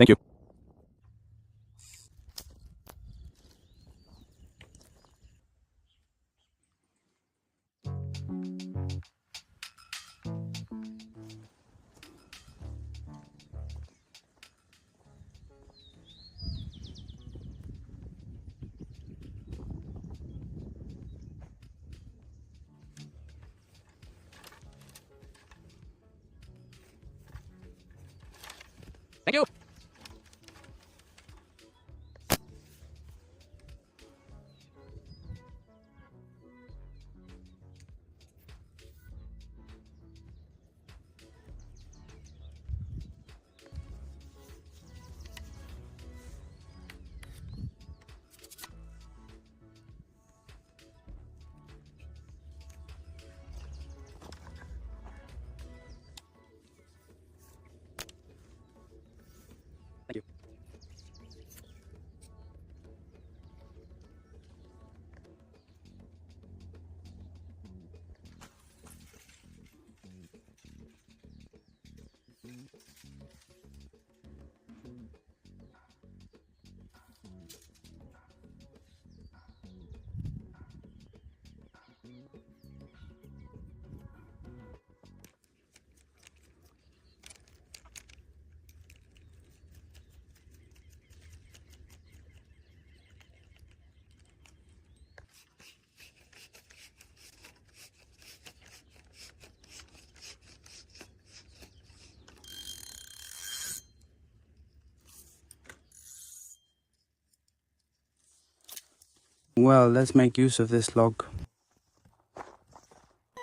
Thank you. Thank you. Thank you. Well, let's make use of this log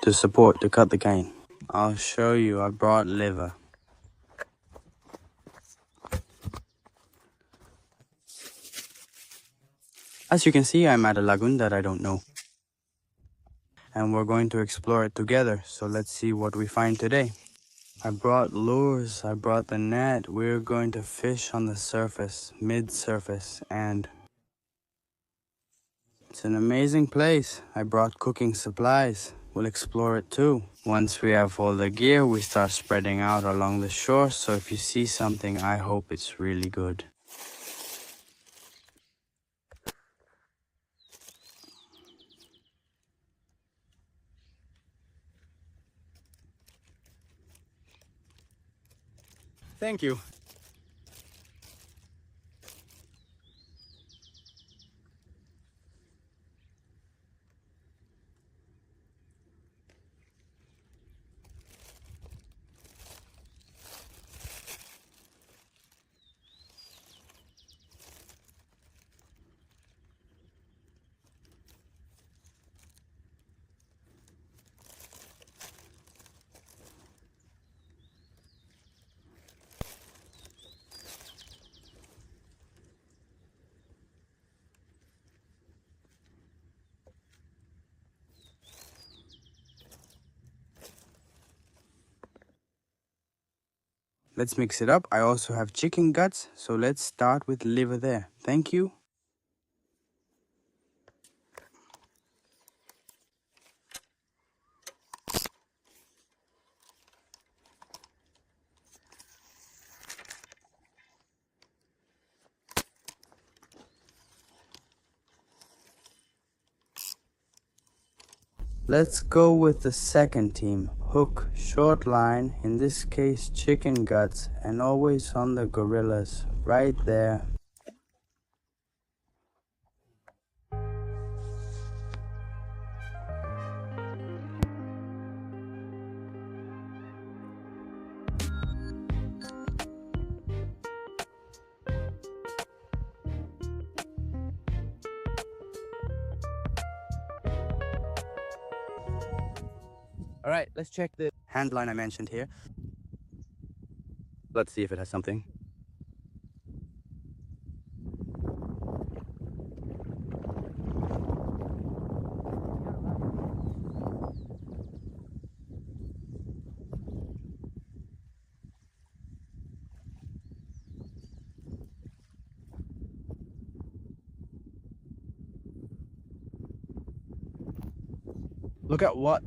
to cut the cane. I'll show you, I brought liver. As you can see, I'm at a lagoon that I don't know. And we're going to explore it together, so let's see what we find today. I brought lures, I brought the net. We're going to fish on the surface, mid-surface, and it's an amazing place. I brought cooking supplies. We'll explore it too. Once we have all the gear, we start spreading out along the shore, so if you see something, I hope it's really good. Thank you. Let's mix it up. I also have chicken guts, so let's start with liver there. Thank you. Let's go with the second team. Hook, short line, in this case chicken guts, and always on the gorillas, right there. All right, let's check the Hand line I mentioned here. Let's see if it has something. Look at what.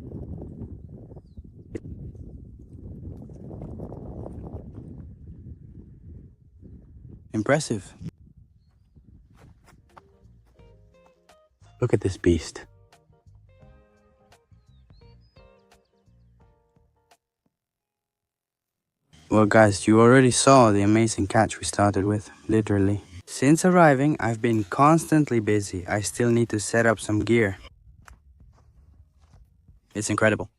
Impressive. Look at this beast. Well guys, you already saw the amazing catch we started with, literally. Since arriving, I've been constantly busy. I still need to set up some gear. It's incredible.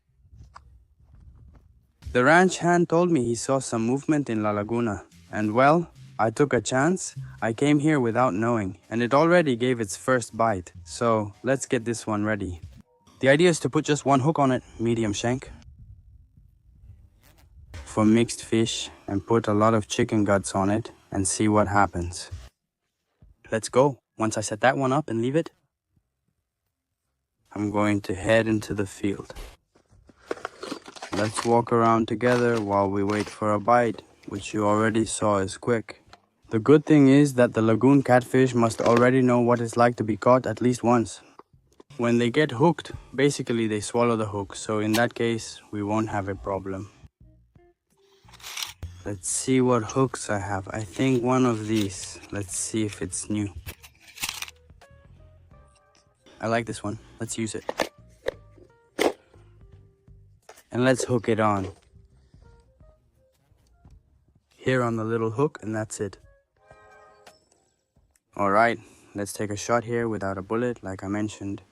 The ranch hand told me he saw some movement in La Laguna. And well, I took a chance. I came here without knowing, and it already gave its first bite. So let's get this one ready. The idea is to put just one hook on it, medium shank, for mixed fish, and put a lot of chicken guts on it and see what happens. Let's go. Once I set that one up and leave it, I'm going to head into the field. Let's walk around together while we wait for a bite, which you already saw is quick. The good thing is that the lagoon catfish must already know what it's like to be caught at least once. When they get hooked, basically they swallow the hook, so in that case, we won't have a problem. Let's see what hooks I have. I think one of these. Let's see if it's new. I like this one. Let's use it. And let's hook it on. Here on the little hook, and that's it. Alright, let's take a shot here without a bullet, like I mentioned.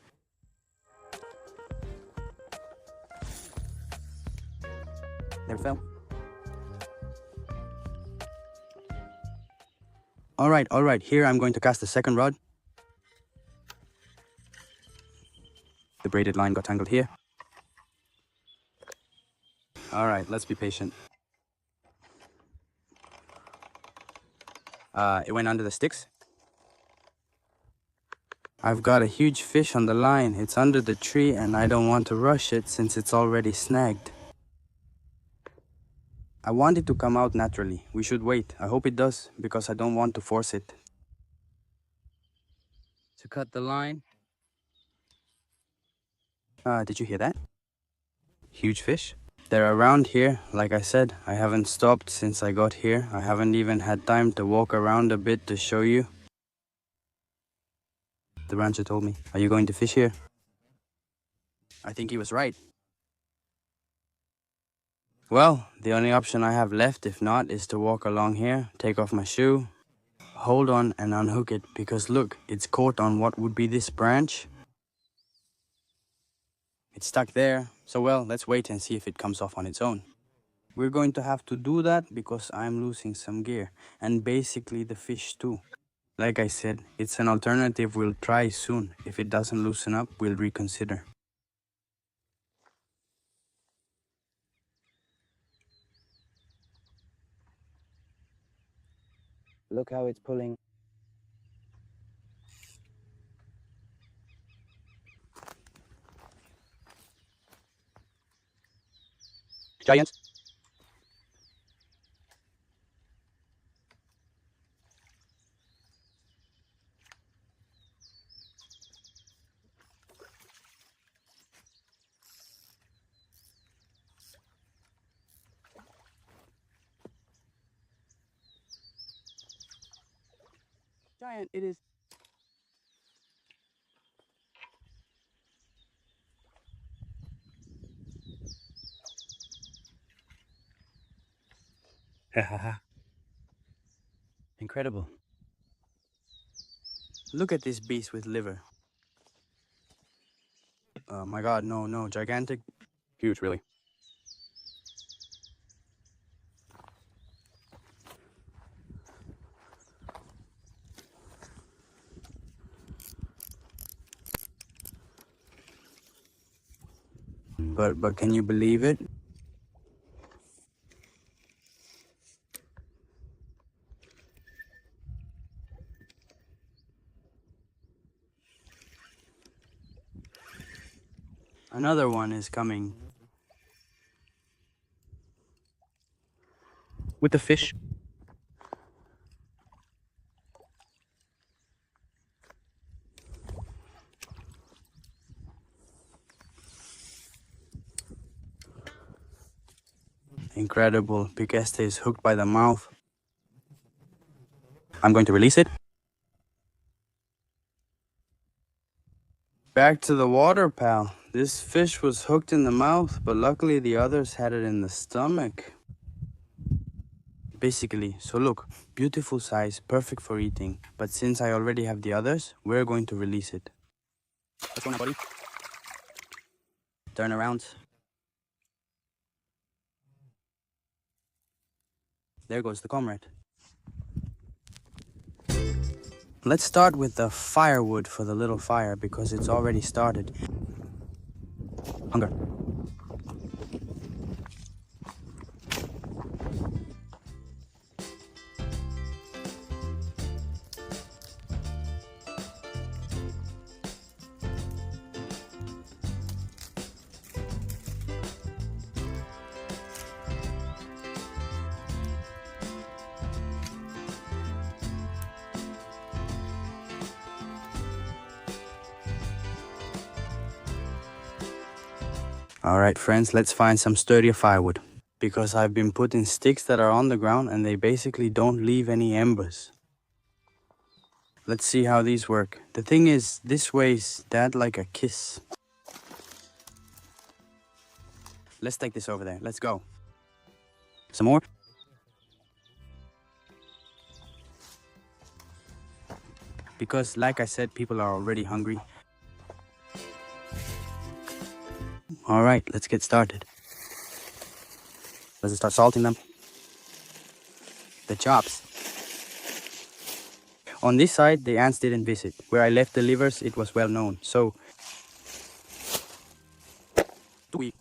There it fell. Alright, here I'm going to cast the second rod. The braided line got tangled here. Alright, let's be patient. It went under the sticks. I've got a huge fish on the line. It's under the tree and I don't want to rush it since it's already snagged. I want it to come out naturally. We should wait. I hope it does, because I don't want to force it. To cut the line. Did you hear that? Huge fish. They're around here. Like I said, I haven't stopped since I got here. I haven't even had time to walk around a bit to show you. The rancher told me, "Are you going to fish here?" I think he was right. Well, the only option I have left, if not, is to walk along here, take off my shoe, hold on and unhook it, because look, it's caught on what would be this branch. It's stuck there, so well, let's wait and see if it comes off on its own. We're going to have to do that because I'm losing some gear, and basically the fish too. Like I said, it's an alternative we'll try soon. If it doesn't loosen up, we'll reconsider. Look how it's pulling. Giant. Giant, it is. Incredible. Look at this beast with liver. Oh my god, no, gigantic. Huge, really. But can you believe it? Another one is coming. With the fish. Incredible. Big Este is hooked by the mouth. I'm going to release it. Back to the water, pal. This fish was hooked in the mouth, but luckily the others had it in the stomach. Basically, so look, beautiful size, perfect for eating. But since I already have the others, we're going to release it. Let's go now, buddy. Turn around. There goes the comrade. Let's start with the firewood for the little fire because it's already started. Hunger. Alright friends, let's find some sturdier firewood. Because I've been putting sticks that are on the ground and they basically don't leave any embers. Let's see how these work. The thing is, this weighs Dad like a kiss. Let's take this over there. Let's go. Some more? Because like I said, people are already hungry. Alright, let's get started. Let's start salting them. The chops. On this side, the ants didn't visit. Where I left the livers, it was well known. So, you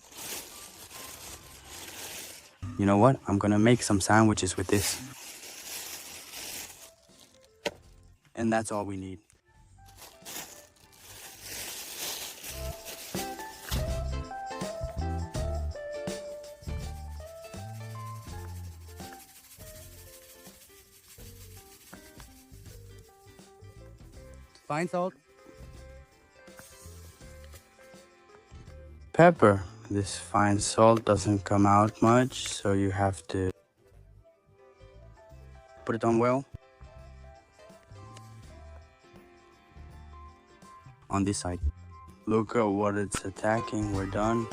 know what? I'm gonna make some sandwiches with this. And that's all we need. Fine salt. Pepper. This fine salt doesn't come out much, so you have to put it on well. On this side. Look at what it's attacking. We're done.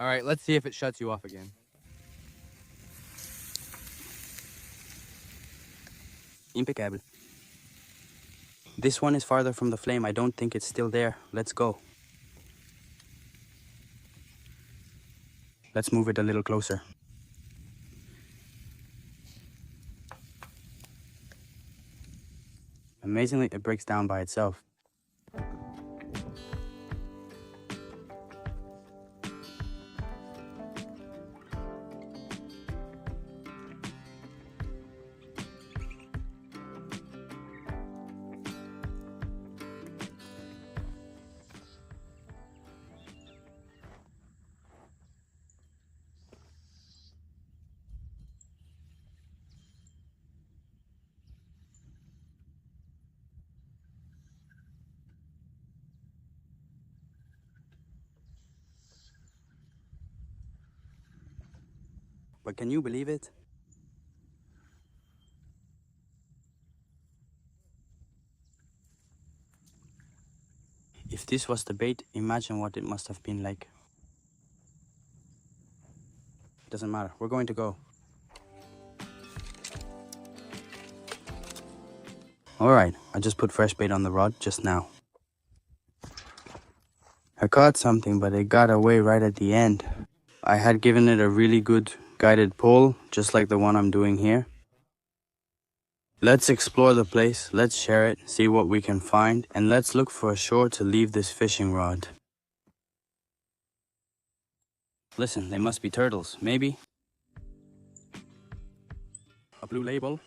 All right, let's see if it shuts you off again. Impeccable. This one is farther from the flame. I don't think it's still there. Let's go. Let's move it a little closer. Amazingly, it breaks down by itself. But can you believe it? If this was the bait, imagine what it must have been like. It doesn't matter. We're going to go. Alright, I just put fresh bait on the rod just now. I caught something, but it got away right at the end. I had given it a really good guided pull, just like the one I'm doing here. Let's explore the place, let's share it, see what we can find, and let's look for a shore to leave this fishing rod. Listen, they must be turtles, maybe? a blue label.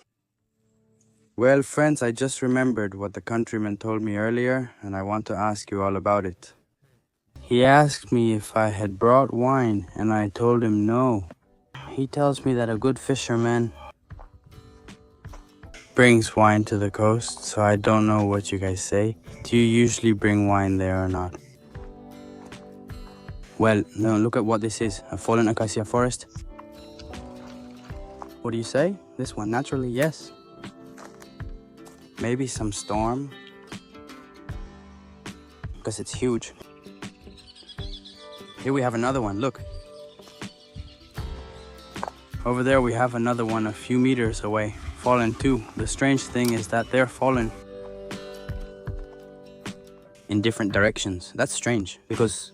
Well, friends, I just remembered what the countryman told me earlier, and I want to ask you all about it. He asked me if I had brought wine, and I told him no. He tells me that a good fisherman brings wine to the coast, so I don't know what you guys say. Do you usually bring wine there or not? Well, no, look at what this is, a fallen acacia forest. What do you say? This one, naturally, yes. Maybe some storm, because it's huge. Here we have another one, look. Over there we have another one a few meters away, fallen too. The strange thing is that they're fallen in different directions. That's strange, because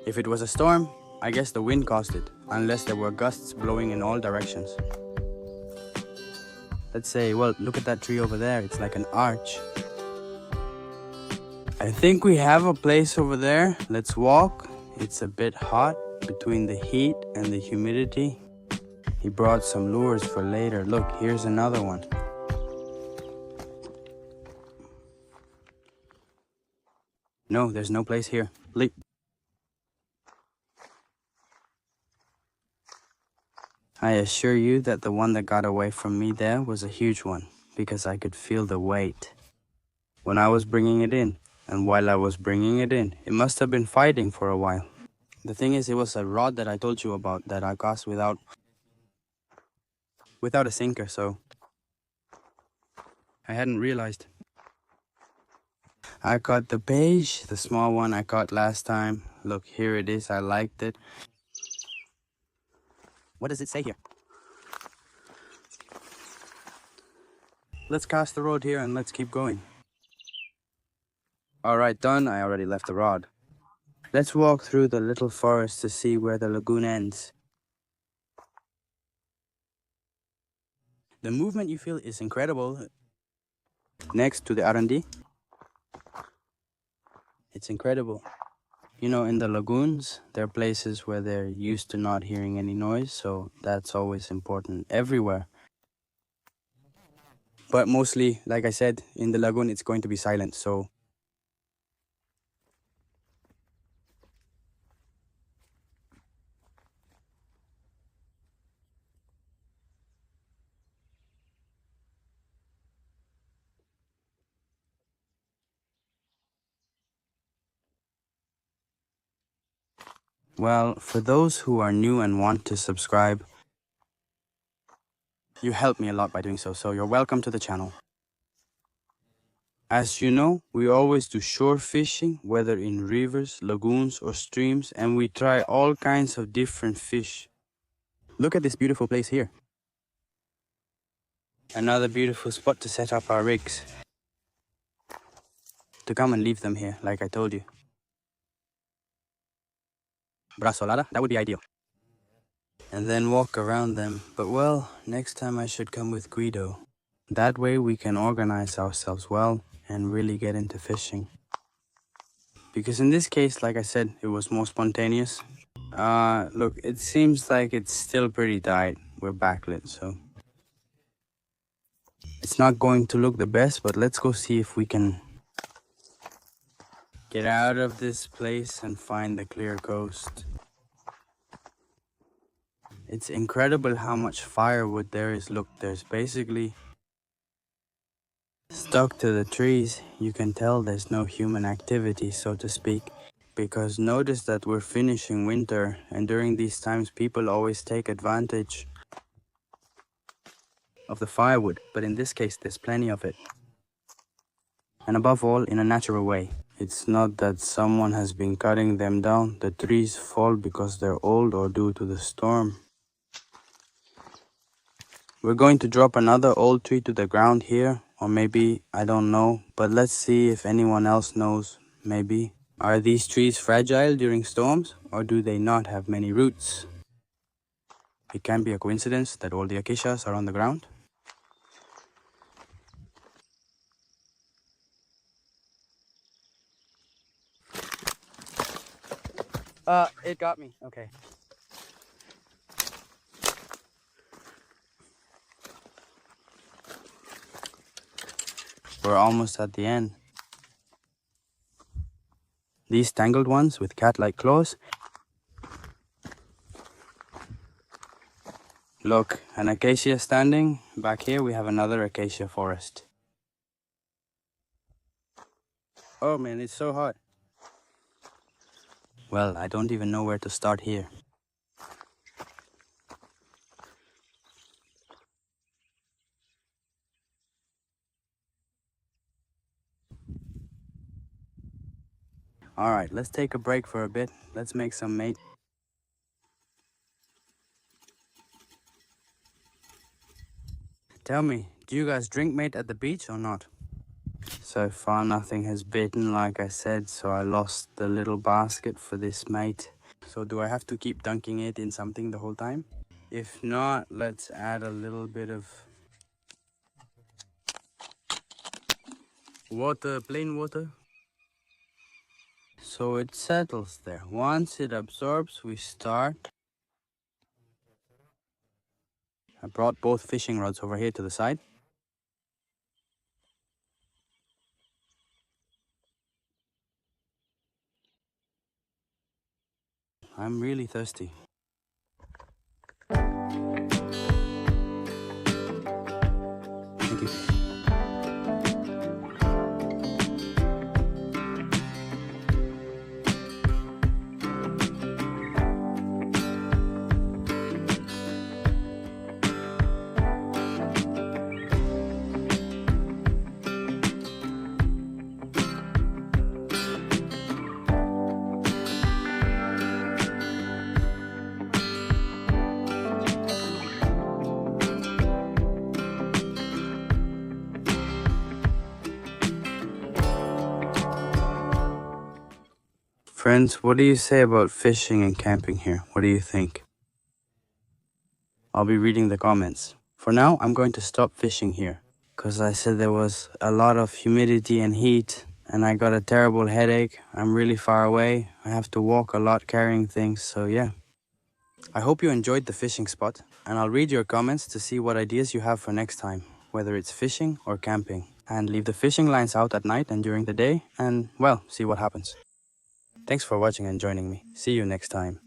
if it was a storm, I guess the wind caused it, unless there were gusts blowing in all directions. Let's say, well, look at that tree over there, it's like an arch. I think we have a place over there. Let's walk. It's a bit hot between the heat and the humidity. He brought some lures for later. Look, here's another one. No, there's no place here. Leap. I assure you that the one that got away from me there was a huge one, because I could feel the weight when I was bringing it in. And while I was bringing it in, it must have been fighting for a while. The thing is, it was a rod that I told you about that I cast without a sinker, so I hadn't realized. I caught the beige, the small one I caught last time. Look, here it is. I liked it. What does it say here? Let's cast the rod here and let's keep going. Alright, done. I already left the rod. Let's walk through the little forest to see where the lagoon ends. The movement you feel is incredible. Next to the R&D. It's incredible. You know, in the lagoons, there are places where they're used to not hearing any noise, so that's always important everywhere. But mostly, like I said, in the lagoon, it's going to be silent, so well, for those who are new and want to subscribe, you help me a lot by doing so, so you're welcome to the channel. As you know, we always do shore fishing, whether in rivers, lagoons, or streams, and we try all kinds of different fish. Look at this beautiful place here. Another beautiful spot to set up our rigs. To come and leave them here, like I told you. Brasolada, that would be ideal. And then walk around them. But well, next time I should come with Guido. That way we can organize ourselves well and really get into fishing. Because in this case, like I said, it was more spontaneous. Look, it seems like it's still pretty tight. We're backlit, so it's not going to look the best, but let's go see if we can get out of this place and find the clear coast. It's incredible how much firewood there is. Look, there's basically stuck to the trees. You can tell there's no human activity, so to speak. Because notice that we're finishing winter, and during these times people always take advantage of the firewood, but in this case there's plenty of it. And above all, in a natural way. It's not that someone has been cutting them down. The trees fall because they're old or due to the storm. We're going to drop another old tree to the ground here, or maybe, I don't know, but let's see if anyone else knows, maybe. Are these trees fragile during storms, or do they not have many roots? It can be a coincidence that all the acacias are on the ground. It got me, okay. We're almost at the end. These tangled ones with cat-like claws. Look, an acacia standing. Back here we have another acacia forest. Oh man, it's so hot. Well, I don't even know where to start here. Alright, let's take a break for a bit. Let's make some mate. Tell me, do you guys drink mate at the beach or not? So far nothing has bitten like I said, so I lost the little basket for this mate. So do I have to keep dunking it in something the whole time? If not, let's add a little bit of water, plain water. So it settles there. Once it absorbs, we start. I brought both fishing rods over here to the side. I'm really thirsty. Thank you. Friends, what do you say about fishing and camping here? What do you think? I'll be reading the comments. For now, I'm going to stop fishing here, because I said there was a lot of humidity and heat, and I got a terrible headache. I'm really far away. I have to walk a lot carrying things, so yeah. I hope you enjoyed the fishing spot, and I'll read your comments to see what ideas you have for next time, whether it's fishing or camping. And leave the fishing lines out at night and during the day, and well, see what happens. Thanks for watching and joining me. See you next time.